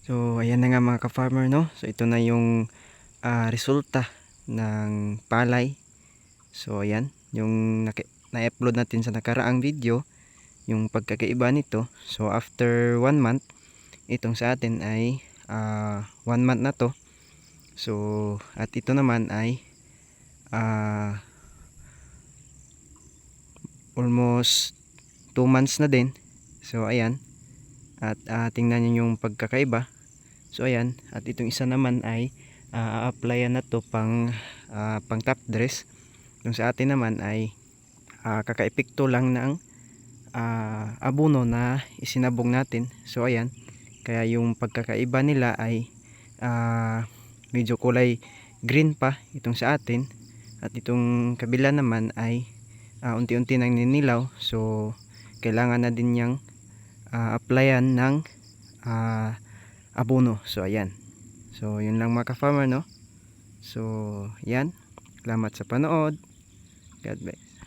So ayan na nga mga ka-farmer, no. So ito na yung resulta ng palay. So ayan, yung na-upload natin sa nakaraang video, yung pagkakaiba nito. So after 1 month, itong sa atin ay 1 month na to. So at ito naman ay almost 2 months na din. So ayan, at tingnan nyo yung pagkakaiba. So ayan, at itong isa naman ay a-applyan na to pang top dress. Yung sa atin naman ay kakaepekto lang ng abono na isinabong natin. So ayan, kaya yung pagkakaiba nila ay medyo kulay green pa itong sa atin, at itong kabila naman ay unti-unti nang ninilaw. So kailangan na din niyang applyan ng abono. So ayan, so yun lang mga ka-farmer, no. So yan, salamat sa panood. God bless.